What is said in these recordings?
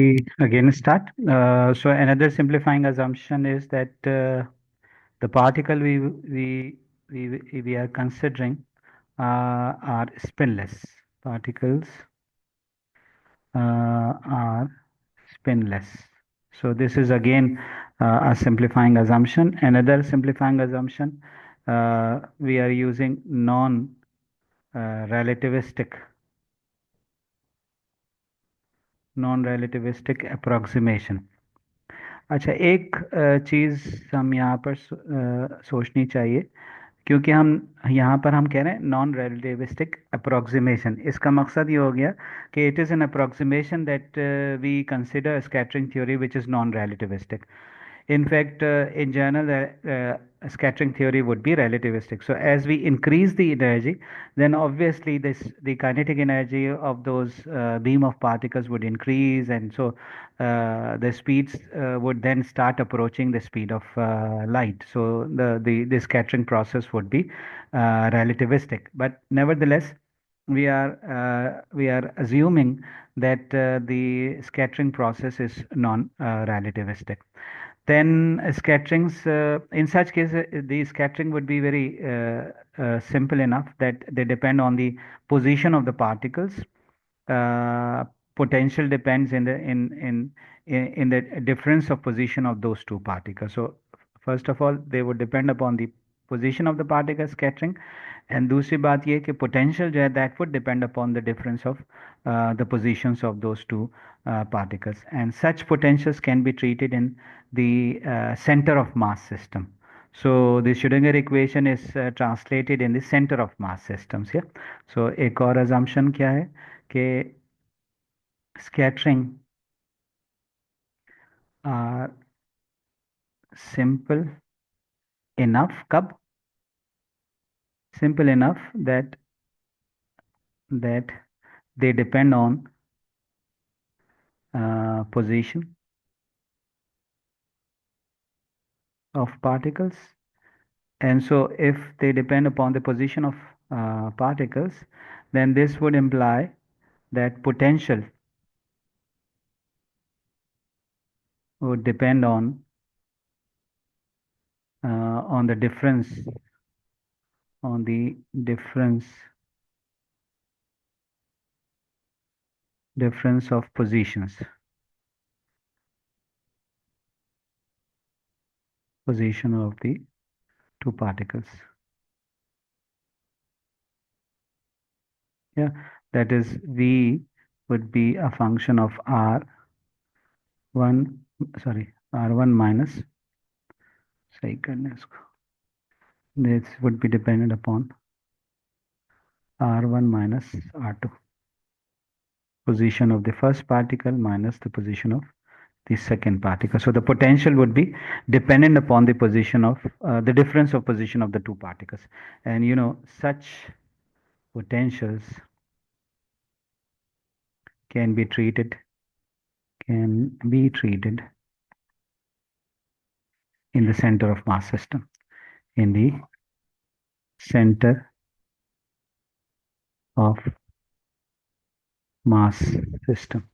We again start. So another simplifying assumption is that the particle we are considering are spinless. Particles are spinless. So this is again a simplifying assumption. Another simplifying assumption, we are using non-relativistic non-relativistic approximation. अच्छा एक चीज़ हम यहाँ पर सोचनी चाहिए क्योंकि हम यहाँ पर हम कह रहे हैं नॉन रिलेटिविस्टिक अप्रोक्सीमेशन। इसका मकसद ये हो गया कि it is an approximation that we consider scattering theory which is non relativistic. In fact, in general, scattering theory would be relativistic. So as we increase the energy, then obviously the kinetic energy of those beam of particles would increase, and so the speeds would then start approaching the speed of light. So the scattering process would be relativistic. But nevertheless, we are assuming that the scattering process is non-relativistic. Then scatterings, in such case, the scattering would be very simple enough that they depend on the position of the particles. Uh, Potential depends in the difference of position of those two particles. So first of all, they would depend upon the position of the particle scattering, and दूसरी बात ये कि potential जो है that would depend upon the difference of the positions of those two particles, and such potentials can be treated in the center of mass system. So the Schrödinger equation is translated in the center of mass systems here. So एक और assumption क्या है कि scattering are simple enough कब simple enough that they depend on position of particles. And so if they depend upon the position of particles, then this would imply that potential would depend on the difference of position of the two particles. Yeah, that is V would be a function of R1, sorry, R1 minus, सही करना है इसको. This would be dependent upon R1 minus R2, position of the first particle minus the position of the second particle. So the potential would be dependent upon the position of the difference of position of the two particles. And you know, such potentials can be treated in the center of mass system, in the center of mass system.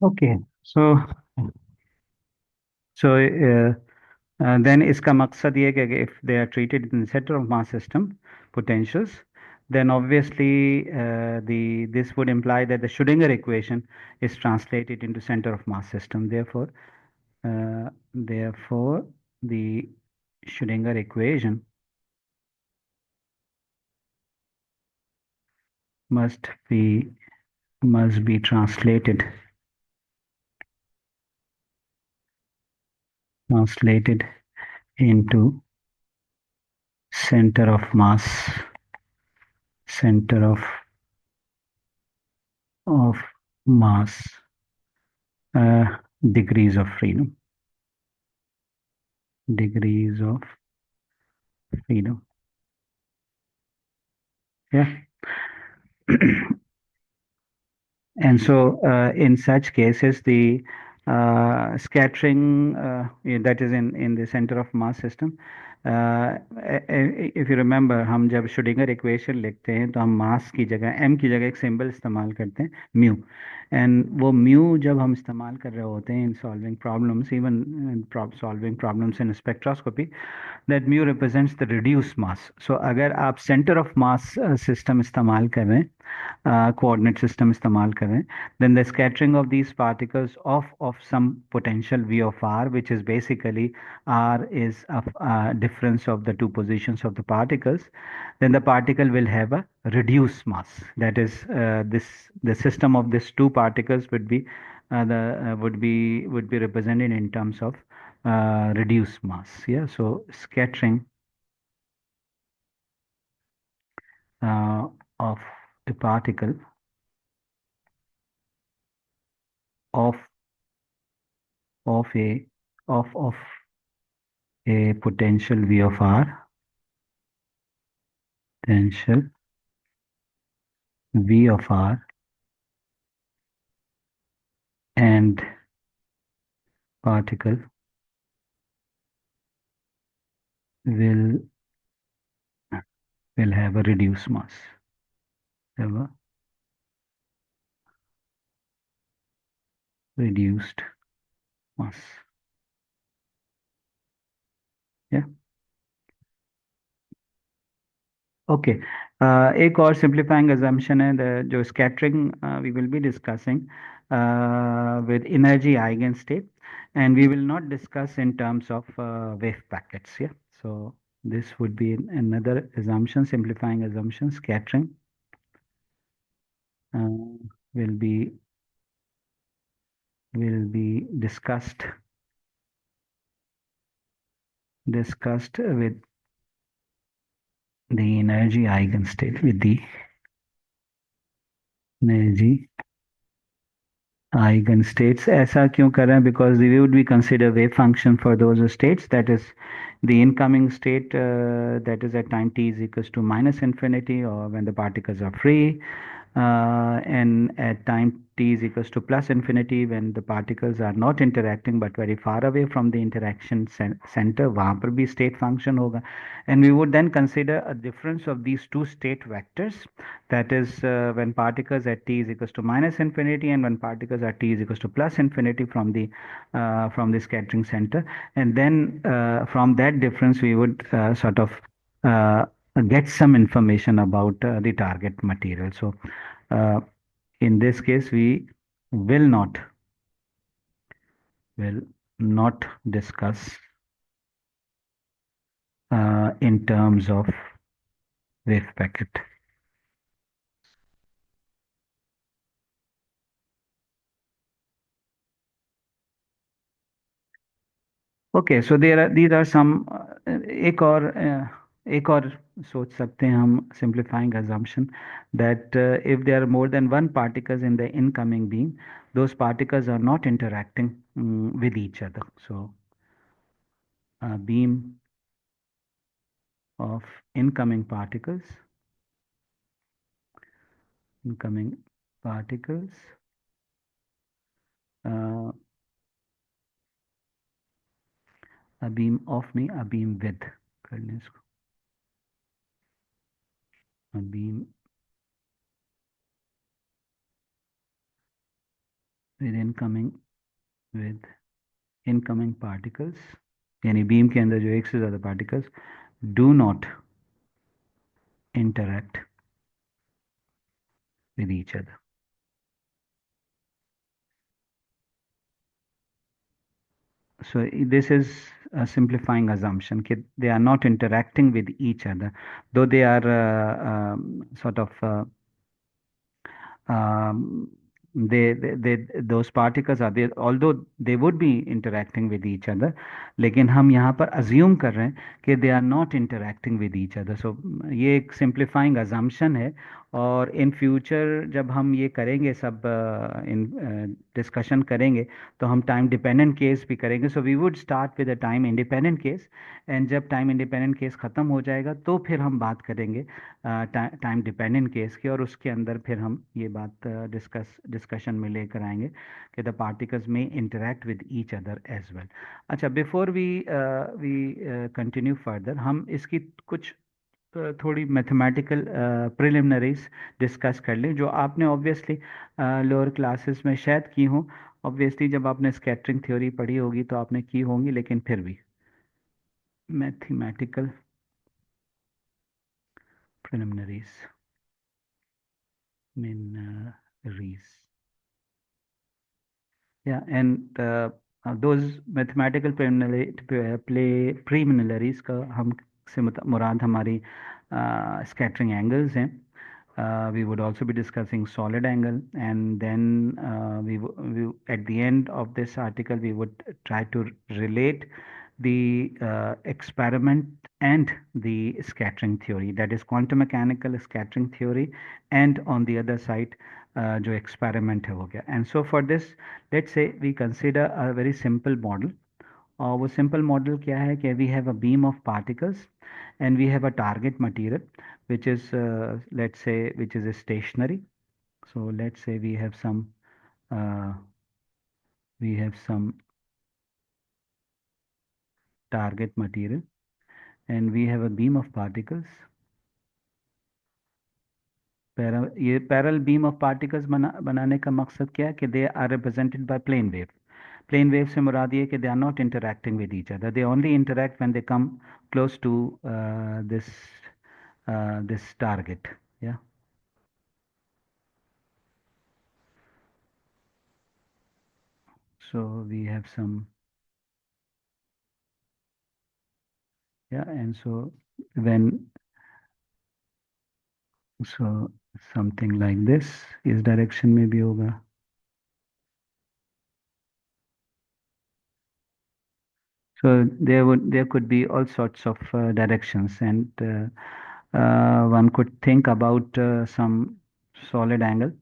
Okay, so then इसका मकसद ये है कि if they are treated in the center of mass system potentials, then obviously this would imply that the Schrödinger equation is translated into center of mass system. Therefore, the Schrödinger equation must be translated into center of mass degrees of freedom. Yeah. And so, in such cases, the scattering that is in the center of mass system, if you remember, हम जब Schrodinger equation लिखते हैं तो हम मास की जगह m की जगह एक सिंबल इस्तेमाल करते हैं म्यू. एंड वो म्यू जब हम इस्तेमाल कर रहे होते हैं in solving problems, even solving problems in spectroscopy, that mu represents the reduce mass. So अगर आप सेंटर ऑफ मास सिस्टम इस्तेमाल कर रहे हैं, coordinate system इस्तेमाल करें, then the scattering of these particles of some potential v of r, which is basically r is a difference of the two positions of the particles, then the particle will have a reduced mass. That is, the system of these two particles the would be represented in terms of reduced mass. Yeah. So scattering uh, of a particle of of a of a potential V of R, potential V of R, and particle will will have a reduced mass. Have a reduced mass. Yeah. Okay. एक और simplifying assumption है जो scattering we will be discussing with energy eigenstate, and we will not discuss in terms of wave packets. Yeah. So this would be another assumption, simplifying assumption. Scattering will be discussed with the energy eigenstate, with the energy eigenstates. ऐसा क्यों कर रहे हैं? Because we would be consider wave function for those states. That is the incoming state that is at time t is equals to minus infinity, or when the particles are free, and at time t is equals to plus infinity, when the particles are not interacting but very far away from the interaction center, वहाँ पर भी state function होगा. And we would then consider a difference of these two state vectors, that is when particles at t is equals to minus infinity and when particles at t is equals to plus infinity from the scattering center. And then from that difference we would sort of uh, get some information about the target material. So uh, in this case we will not will not discuss in terms of wave packet. Okay, so there are these are some एक और सोच सकते हैं हम, simplifying assumption, that if there are more than one particles in the incoming beam, those particles are not interacting with each other. So a beam of incoming particles incoming particles uh, a beam of नहीं, a beam with कर लें इसको, a beam with incoming particles, यानी beam के अंदर जो एक से ज़्यादा particles do not interact with each other. So this is a simplifying assumption that they are not interacting with each other, though they are sort of um, those particles are there, although they would be interacting with each other, लेकिन हम यहाँ पर assume कर रहे हैं कि they are not interacting with each other. So ये एक simplifying assumption है, और इन फ्यूचर जब हम ये करेंगे सब इन डिस्कशन करेंगे, तो हम टाइम डिपेंडेंट केस भी करेंगे। So we would start with a time independent case, and जब टाइम इंडिपेंडेंट केस ख़त्म हो जाएगा तो फिर हम बात करेंगे टाइम डिपेंडेंट केस की, और उसके अंदर फिर हम ये बात डिस्कशन में लेकर आएंगे कि द पार्टिकल्स में interact with each other as well. अच्छा, before we we continue further, हम इसकी कुछ थोड़ी मैथमेटिकल प्रिलिमिनरीज डिस्कस कर लें, जो आपने ऑब्वियसली लोअर क्लासेस में शायद की हो। ऑब्वियसली जब आपने स्कैटरिंग थ्योरी पढ़ी होगी तो आपने की होंगी, लेकिन फिर भी mathematical preliminaries, मिनरीज, yeah, and those mathematical preliminaries का हम से मुराद हमारी scattering angles हैं. We would also be discussing solid angle, and then at the end of this article we would try to relate the experiment and the scattering theory, that is quantum mechanical scattering theory, and on the other side जो experiment है हो गया. And so for this, let's say we consider a very simple model. और वो simple model क्या है कि we have a beam of particles and we have a target material which is let's say which is stationary. So let's say uh, we have some target material and we have a beam of particles. ये parallel beam of particles बनाने का मकसद क्या है कि they are represented by plane wave. Plane wave से मुराद ये कि they are not interacting with each other, they only interact when they come close to this this target. Yeah. So we have some, yeah, and so when, so something like this इस direction में भी होगा. So there could be all sorts of directions, and one could think about some solid angle,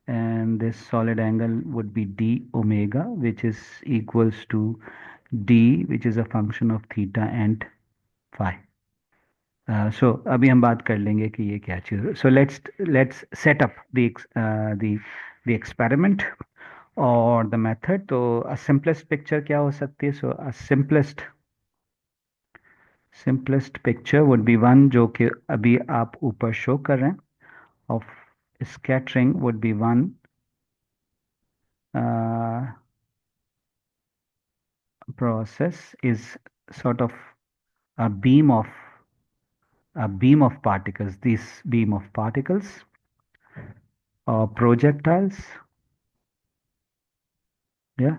and this solid angle would be d omega, which is equals to d, which is a function of theta and phi. So अभी हम बात कर लेंगे कि ये क्या चीज़ है. So let's set up the the experiment or the method. तो a simplest picture क्या हो सकती है? So a simplest picture would be one जो कि अभी आप ऊपर शो कर रहे हैं, of scattering would be one uh, process is sort of a beam of particles. This beam of particles or projectiles, yeah,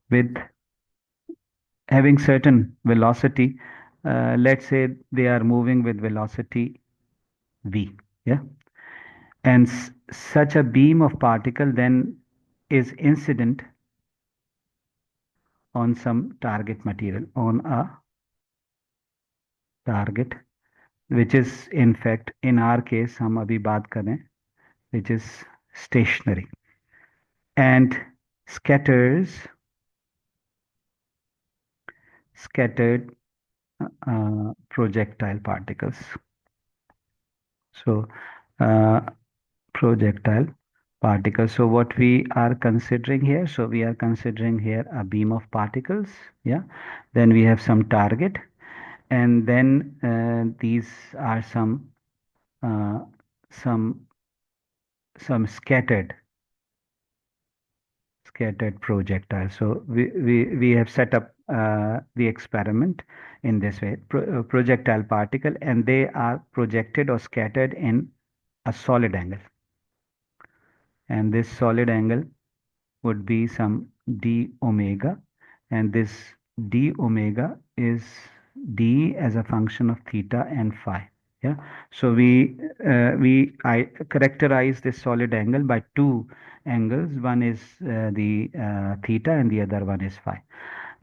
with having certain velocity. Let's say they are moving with velocity v, yeah, and such a beam of particle then is incident on some target material, on a target, which is in fact in our case हम अभी बात करें, which is stationary, and scatters scattered projectile particles. So uh, projectile particles. So what we are considering here, so we are considering here a beam of particles, yeah. Then we have some target, and then these are uh, some some scattered projectiles. So we have set up the experiment in this way, projectile particle, and they are projected or scattered in a solid angle, and this solid angle would be some d omega, and this d omega is d as a function of theta and phi. Yeah. So I characterize this solid angle by two angles. One is the theta and the other one is phi.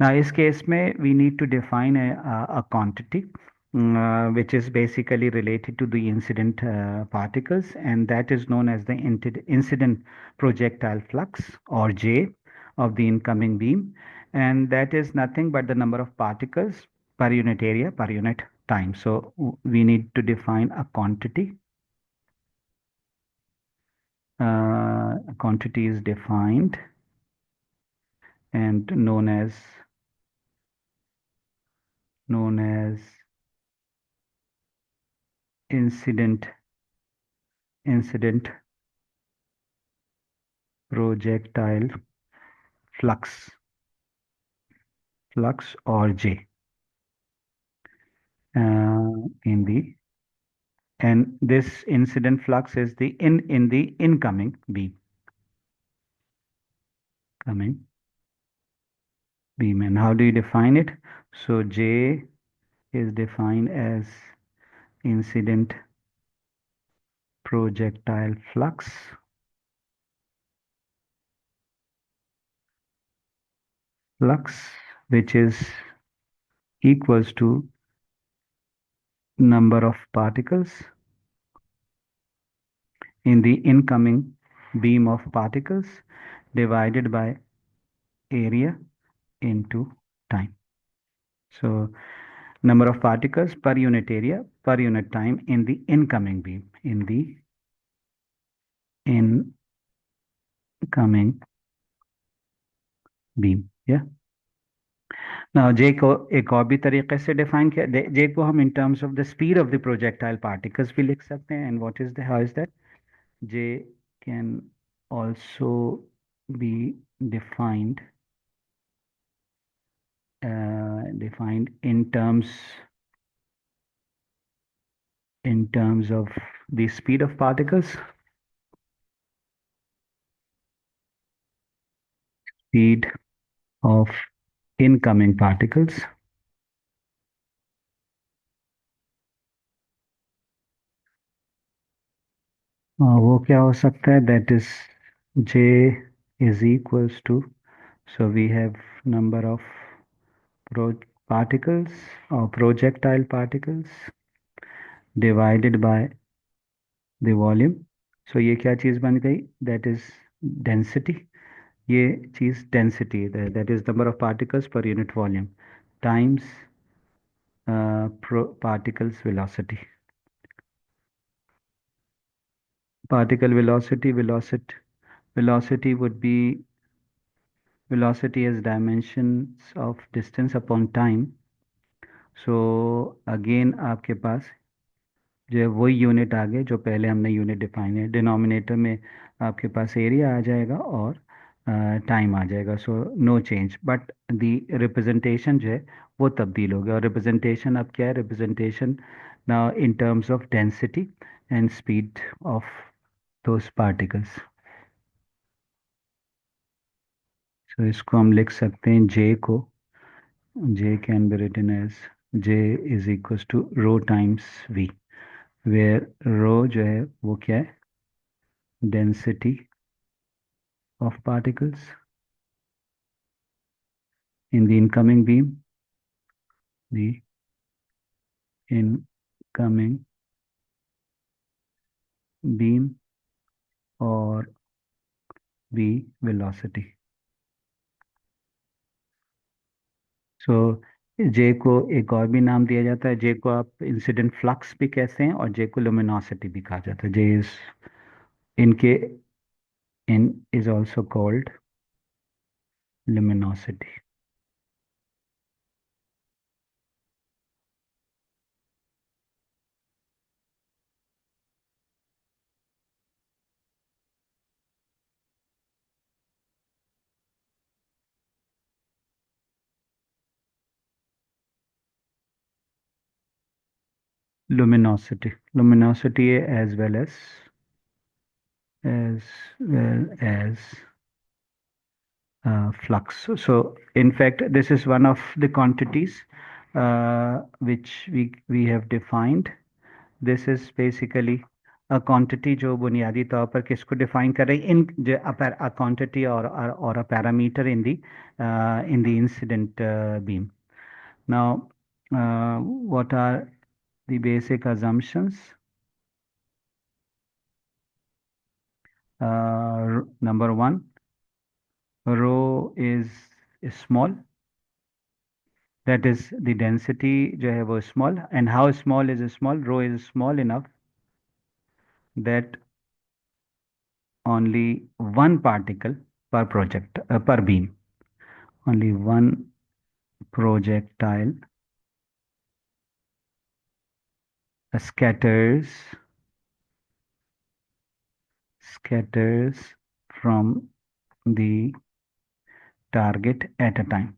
Now, इस case में we need to define a quantity. which is basically related to the incident particles, and that is known as the incident projectile flux, or J, of the incoming beam, and that is nothing but the number of particles per unit area per unit time. So we need to define a quantity. A quantity is defined and known as incident projectile flux or J, in the and this incident flux is the in the incoming beam, coming beam. And how do you define it? So J is defined as incident projectile flux, which is equals to number of particles in the incoming beam of particles divided by area into time. So number of particles per unit area per unit time in the incoming beam, in the incoming beam. Yeah. Now J को एक और भी तरीके से define किया, J को हम in terms of the speed of the projectile particles भी लिख सकते हैं, and what is the how is that? J can also be defined defined in terms of the speed of particles, speed of incoming particles. वो क्या हो सकता है? That is J is equals to, so we have number of particles or projectile particles divided by the volume. So ये क्या चीज़ बन गई? That is density. ये चीज़ density, that is number of particles per unit volume times particles velocity. Particle velocity would be velocity as dimensions of distance upon time. So again आपके पास जो है वही unit आ गए जो पहले हमने यूनिट डिफाइन है, डिनोमिनेटर में आपके पास एरिया आ जाएगा और टाइम आ जाएगा, so no change, but the representation जो है वो तब्दील हो गया। और रिप्रेजेंटेशन अब क्या है? Representation now in terms of density and speed of those particles. So इसको हम लिख सकते हैं जे को, J can be written as J is equals to rho times v, where rho जो है वो क्या है? Density of particles in the incoming beam, the incoming beam, or the velocity. So J को एक और भी नाम दिया जाता है, J को आप इंसिडेंट फ्लक्स भी कहते हैं और J को लुमिनोसिटी भी कहा जाता है। J is इनके in is also called luminosity. Luminosity as well as flux. So in fact, this is one of the quantities which we have defined. This is basically a quantity जो बुनियादी तौर पर किसको define कर रही है? A quantity or a parameter in the incident beam. Now, what are the basic assumptions. Number one, rho is small. That is the density जो है वो small. And how small is small? Rho is small enough that only one particle per beam. Only one projectile scatters scatters from the target at a time.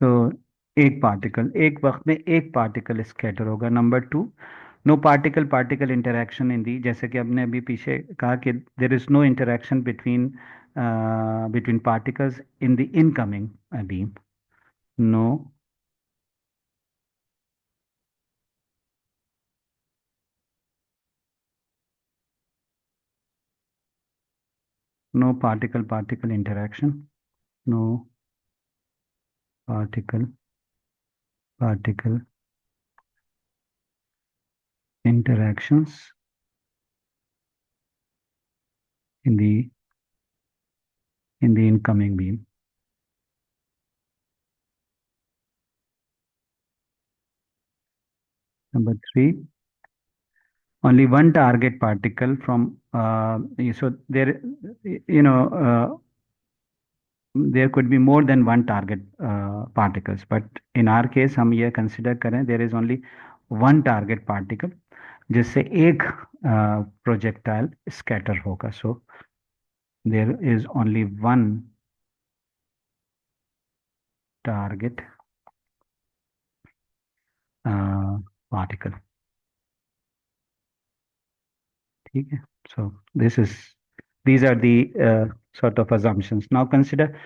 तो एक वक्त में एक particle scatter होगा. Number two, no particle particle interaction in the, जैसे कि हमने अभी पीछे कहा कि there is no interaction between particles in the incoming beam. No no particle particle interaction. No particle particle interactions in the incoming beam. Number three, only one target particle from so there you know there could be more than one target particles, but in our case हम ये consider करें there is only one target particle जिससे एक projectile scatter होगा. So there is only one target particle. ठीक है. So these are the sort of assumptions. Now consider,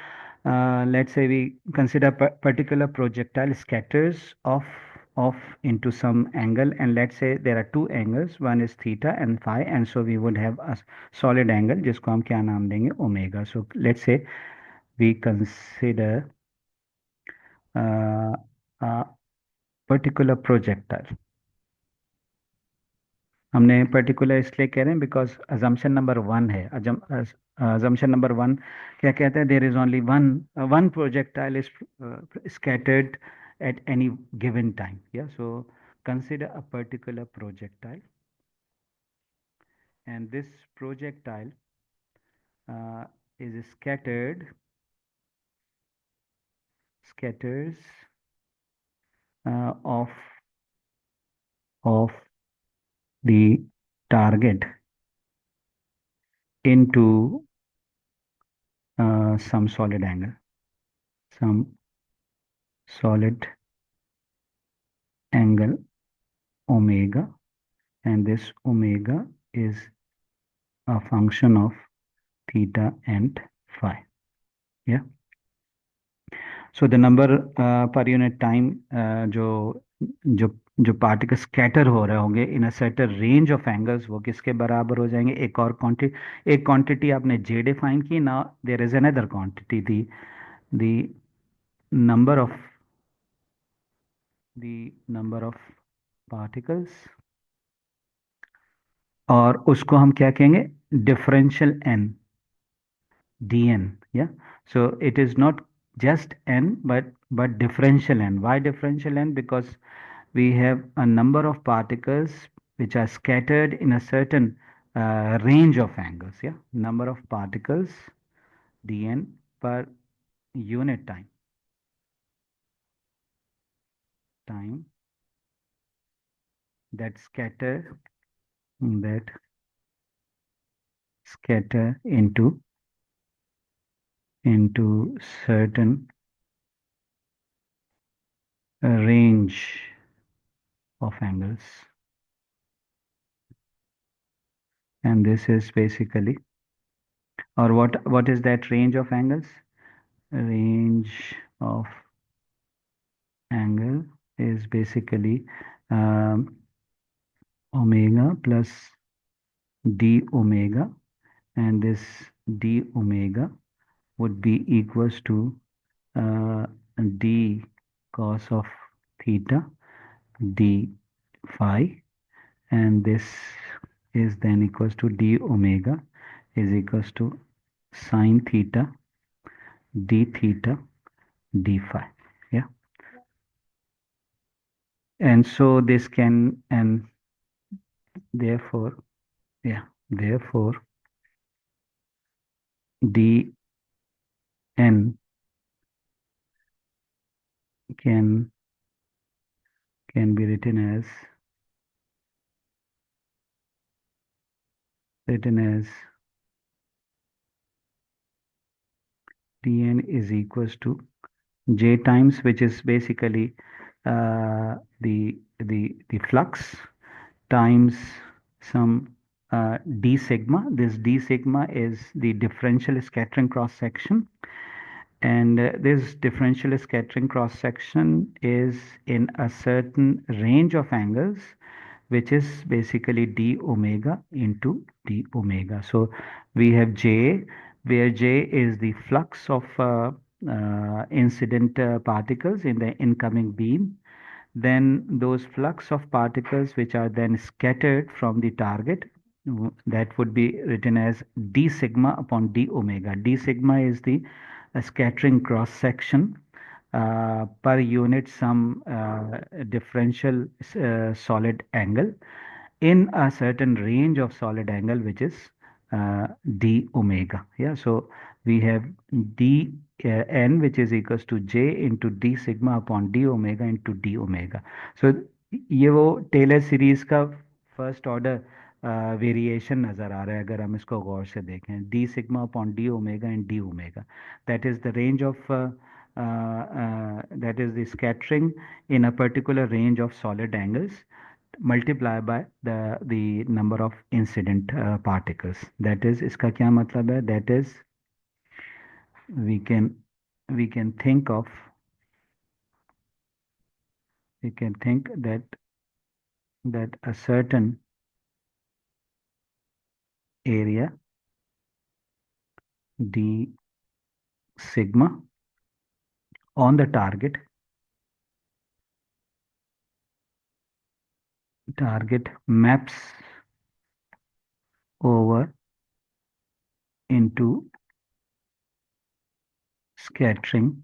let's say we consider particular projectile scatters off into some angle, and let's say there are two angles, one is theta and phi, and so we would have a solid angle जिसको हम क्या नाम देंगे, omega. So let's say we consider a particular projectile. हमने particular इसलिए कह रहे हैं बिकॉज अजम्पशन नंबर वन है. अजम्पशन नंबर वन क्या कहते हैं, there is only one projectile is scattered at any given time. Yeah, so consider a particular projectile, and this projectile is scatters of the target into some solid angle, some solid angle omega, and this omega is a function of theta and phi. Yeah. So the number per unit time जो जो जो particle scatter हो रहे होंगे in a certain range of angles, वो किसके बराबर हो जाएंगे. एक क्वांटिटी आपने जे डिफाइन की. ना there is another quantity, the number of the particles, और उसको हम क्या कहेंगे, differential N, dn. Yeah, so it is not just n but differential n. Why differential n? Because we have a number of particles which are scattered in a certain range of angles. Yeah, number of particles dn per unit time that scatter into certain range of angles, and this is basically, or what is that range of angles? Range of angle is basically omega plus d omega, and this d omega would be equals to uh, d cos of theta d phi, and this is then equals to d omega is equals to sine theta d theta d phi. Yeah, and so this can, and therefore, yeah, therefore dn can can be written as dn is equals to j times, which is basically the flux times some d sigma. This d sigma is the differential scattering cross section, and this differential scattering cross section is in a certain range of angles, which is basically d omega into d omega. So we have j, where j is the flux of incident particles in the incoming beam, then those flux of particles which are then scattered from the target, that would be written as d sigma upon d omega. D sigma is the scattering cross section per unit some differential solid angle in a certain range of solid angle, which is d omega. Yeah, so we have d n, which is equals to j into d sigma upon d omega into d omega. So ये वो Taylor series का first order variation नज़र आ रहा है अगर हम इसको गौर से देखें, D sigma upon D omega and D omega, that is the range of that is the scattering in a particular range of solid angles multiplied by the number of incident particles. That is, इसका क्या मतलब है? That is, we can we can think of we can think that a certain area d sigma on the target maps over into scattering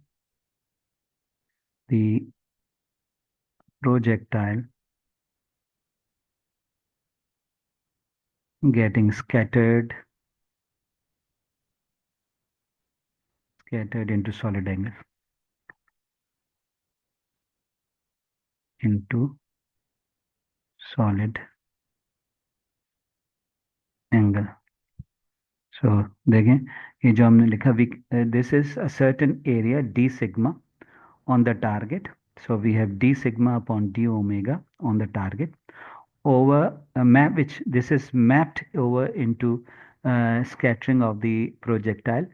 the projectile getting scattered into solid angle, into solid angle. So देखें, ये जो हमने लिखा, this is a certain area d sigma on the target. So we have d sigma upon d omega on the target over a map, which this is mapped over into scattering of the projectile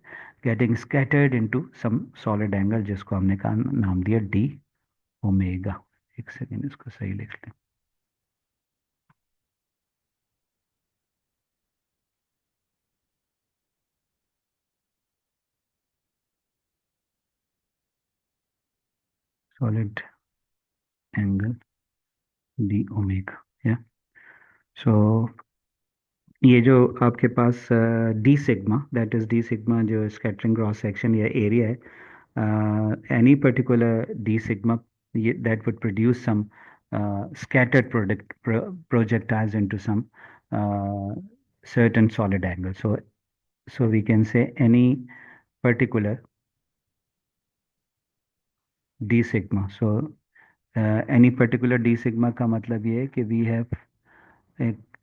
getting scattered into some solid angle, जिसको हमने कहा नाम दिया d omega. एक second इसको सही लिख लें. Solid angle d omega. Yeah. So ये जो आपके पास d sigma, that is d sigma जो स्कैटरिंग क्रॉस सेक्शन या एरिया है, any particular d sigma that would produce some scattered projectiles into some certain solid angle. So we can say any particular d sigma. So any particular d sigma का मतलब ये है कि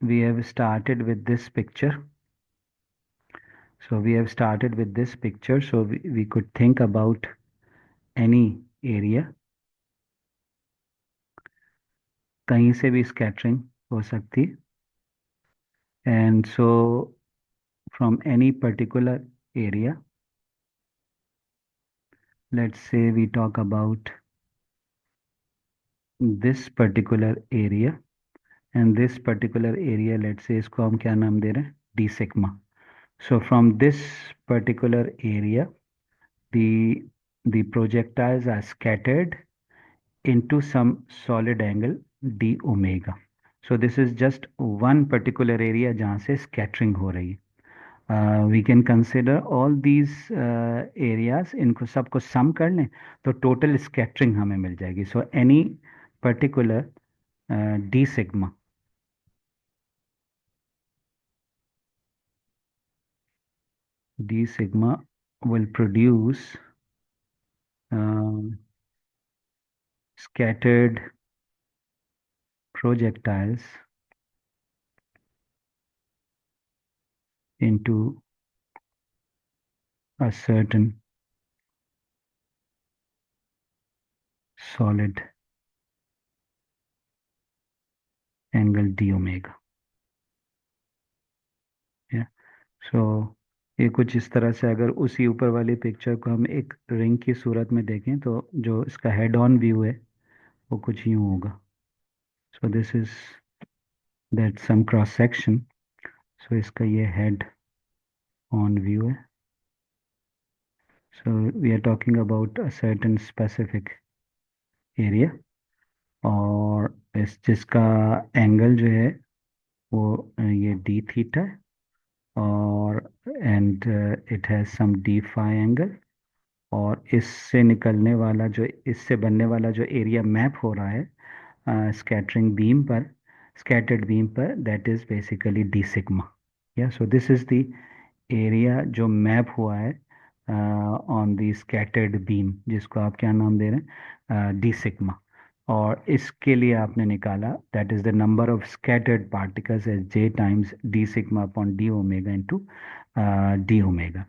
we have started with this picture. So we have started with this picture. So we could think about any area. कहीं से भी scattering हो सकती. And so from any particular area, let's say we talk about this particular area, and this particular area, let's say इसको हम क्या नाम दे रहे हैं? D sigma. So from this particular area, the the projectiles are scattered into some solid angle d omega. So this is just one particular area जहाँ से scattering हो रही है. We can consider all these areas, इनको सबको sum कर लें तो total scattering हमें मिल जाएगी. So any particular d sigma will produce um, scattered projectiles into a certain solid angle d omega. Yeah. So ये कुछ इस तरह से अगर उसी ऊपर वाली पिक्चर को हम एक रिंग की सूरत में देखें तो जो इसका हेड ऑन व्यू है वो कुछ यूं होगा. So this is that some cross section. So इसका ये हेड ऑन व्यू है. So we are talking about a certain specific area और इस जिसका एंगल जो है वो ये डी थीटा है और and it has some D phi angle. और इससे निकलने वाला जो इससे बनने वाला जो एरिया मैप हो रहा है स्कैटरिंग बीम पर स्कैटर्ड बीम पर that is basically d sigma. या so this is the area जो मैप हुआ है ऑन द स्कैटर्ड बीम जिसको आप क्या नाम दे रहे हैं डी सिग्मा. और इसके लिए आपने निकाला that is the number of scattered particles as J times D sigma upon D omega into D omega.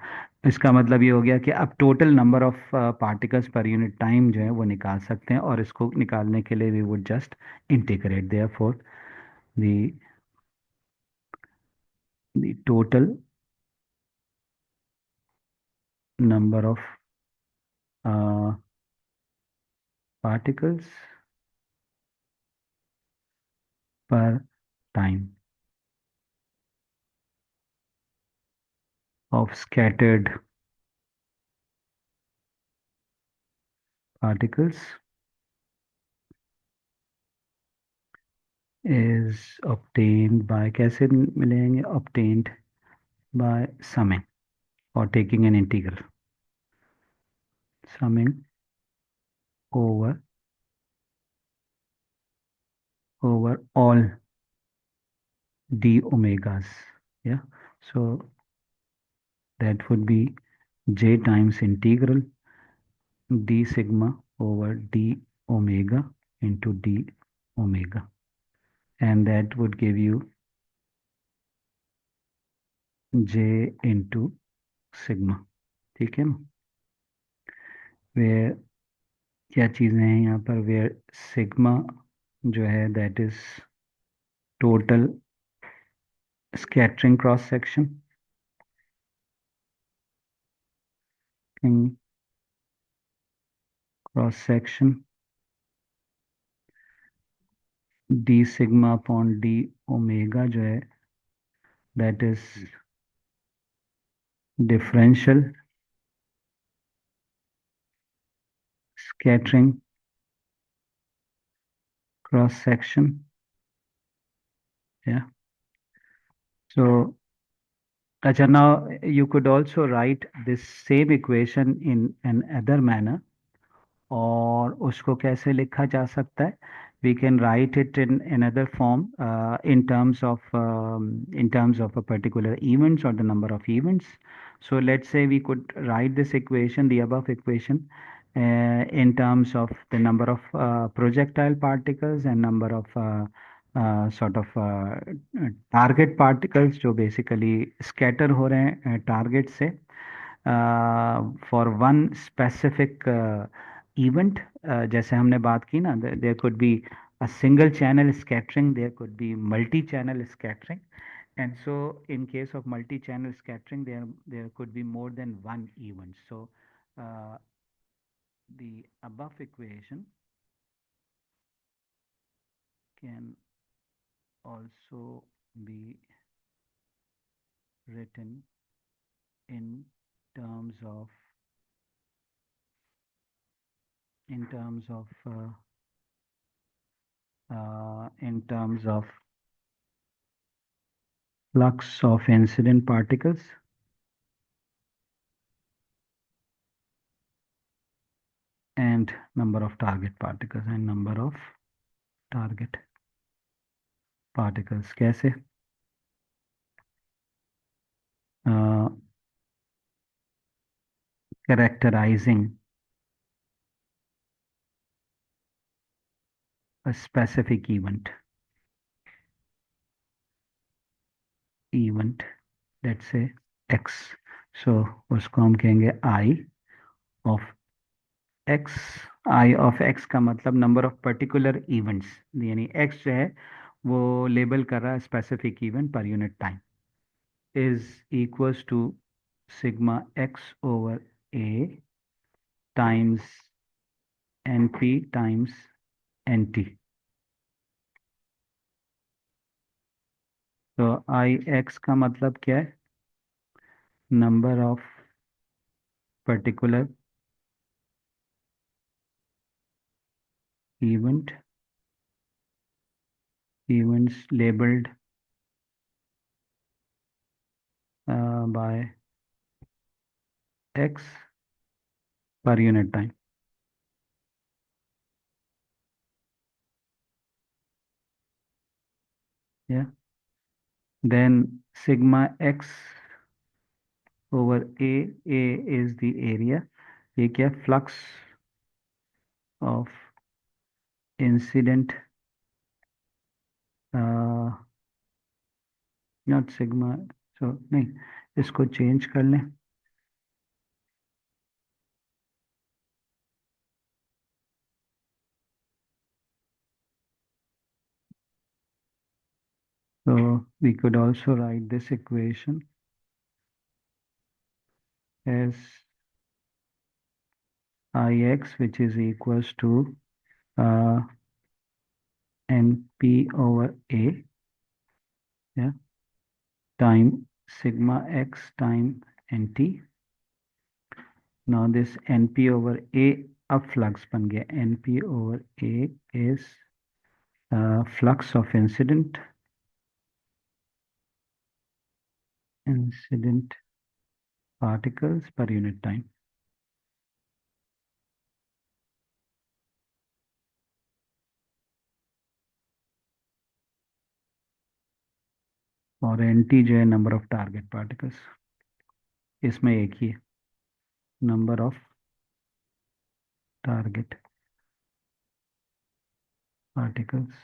इसका मतलब ये हो गया कि अब total number of particles per unit time जो है वो निकाल सकते हैं और इसको निकालने के लिए we would just integrate there for the total number of uh, particles per time of scattered particles is obtained by कैसे मिलेंगे obtained by summing or taking an integral summing over all d omegas. Yeah, so that would be j times integral d sigma over d omega into d omega, and that would give you j into sigma. ठीक है ना. Where क्या चीज़ें हैं यहाँ पर where sigma जो है that is total scattering cross section cross section D sigma upon D omega जो है that is differential scattering cross section. या सो अच्छा now you could also write this same equation in an other manner. और उसको कैसे लिखा जा सकता है we can write it in another form in terms of a particular events or the number of events. So let's say we could write this equation, the above equation, in terms of the number of projectile particles and number of sort of target particles जो basically scatter हो रहे हैं target से for one specific event. जैसे हमने बात की ना there could be a single channel scattering, there could be multi-channel scattering, and so in case of multi-channel scattering there could be more than one event. So uh, the above equation can also be written in terms of in terms of in terms of flux of incident particles and number of target particles and number of target particles. कैसे? Characterizing a specific event, let's say x. So उसको हम कहेंगे I of x. I of x का मतलब number of particular events, यानी x जो है वो लेबल कर रहा है specific event per unit time, is equals to sigma x over a times np times nt. तो आई एक्स का मतलब क्या है? Number of particular event events labeled by x per unit time. Yeah. Then sigma x over a is the area. ये क्या? Flux of incident, not sigma. So नहीं, इसको change कर लें. So we could also write this equation as ix, which is equals to uh, np over a, yeah, time sigma x time nt. Now this np over a अब flux बन गया. np over a is flux of incident particles per unit time. और nt जो है number of target particles, इसमें एक ही है, number of target particles.